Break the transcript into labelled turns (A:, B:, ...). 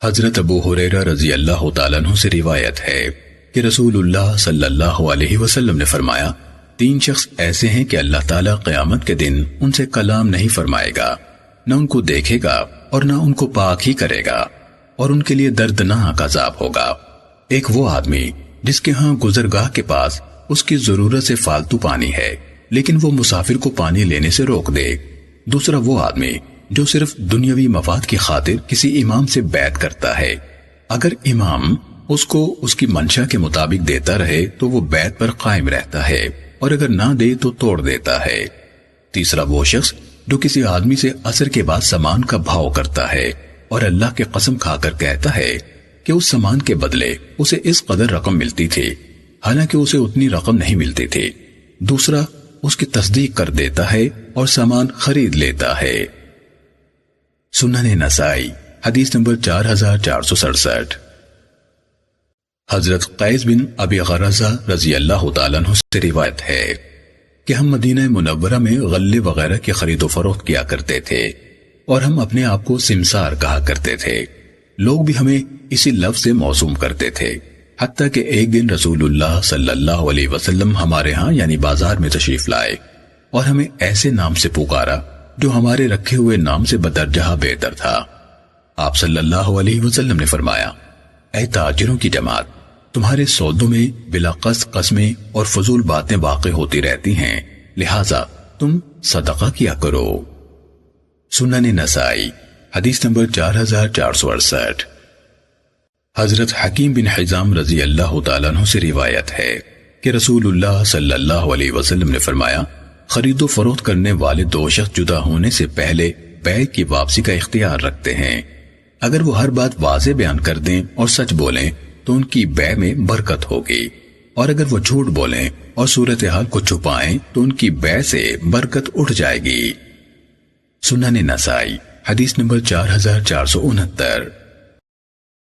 A: حضرت ابو ہریرہ رضی اللہ تعالیٰ عنہ سے روایت ہے کہ رسول اللہ صلی اللہ علیہ وسلم نے فرمایا، 3 شخص ایسے ہیں کہ اللہ تعالیٰ قیامت کے دن ان سے کلام نہیں فرمائے گا، نہ ان کو دیکھے گا اور نہ ان کو پاک ہی کرے گا، اور ان کے لیے دردناک عذاب ہوگا۔ ایک وہ آدمی جس کے ہاں گزرگاہ کے پاس اس کی ضرورت سے فالتو پانی ہے لیکن وہ مسافر کو پانی لینے سے روک دے۔ دوسرا وہ آدمی جو صرف دنیاوی مفاد کی خاطر کسی امام سے بیعت کرتا ہے، اگر امام اس کو اس کی منشا کے مطابق دیتا رہے تو وہ بیعت پر قائم رہتا ہے، اور اگر نہ دے تو توڑ دیتا ہے۔ تیسرا وہ شخص جو کسی آدمی سے عصر کے بعد سامان کا بھاؤ کرتا ہے اور اللہ کی قسم کھا کر کہتا ہے کہ اس سامان کے بدلے اسے اس قدر رقم ملتی تھی، حالانکہ اسے اتنی رقم نہیں ملتی تھی۔ دوسرا اس کی تصدیق کر دیتا ہے اور سامان خرید لیتا ہے۔ سنن نسائی حدیث نمبر 4467۔ حضرت قیس بن ابی غرزہ رضی اللہ تعالیٰ عنہ سے روایت ہے کہ ہم مدینہ منورہ میں غلے وغیرہ کی خرید و فروخت کیا کرتے تھے، اور ہم اپنے آپ کو سمسار کہا کرتے تھے۔ لوگ بھی ہمیں اسی لفظ سے موسوم کرتے تھے، حتیٰ کہ ایک دن رسول اللہ صلی اللہ علیہ وسلم ہمارے ہاں یعنی بازار میں تشریف لائے اور ہمیں ایسے نام سے پکارا جو ہمارے رکھے ہوئے نام سے بدرجہ بہتر تھا۔ آپ صلی اللہ علیہ وسلم نے فرمایا، اے تاجروں کی جماعت، تمہارے سودوں میں بلا قصد قسمیں اور فضول باتیں واقع ہوتی رہتی ہیں، لہٰذا تم صدقہ کیا کرو۔ سنن نسائی حدیث نمبر 4468۔ حضرت حکیم بن حزام رضی اللہ تعالیٰ عنہ سے روایت ہے کہ رسول اللہ صلی اللہ علیہ وسلم نے فرمایا، خرید و فروخت کرنے والے 2 شخص جدا ہونے سے پہلے بیع کی واپسی کا اختیار رکھتے ہیں۔ اگر وہ ہر بات واضح بیان کر دیں اور سچ بولیں تو ان کی بیع میں برکت ہوگی، اور اگر وہ جھوٹ بولیں اور صورتحال کو چھپائیں تو ان کی بیع سے برکت اٹھ جائے گی۔ سنن نسائی حدیث نمبر 4469۔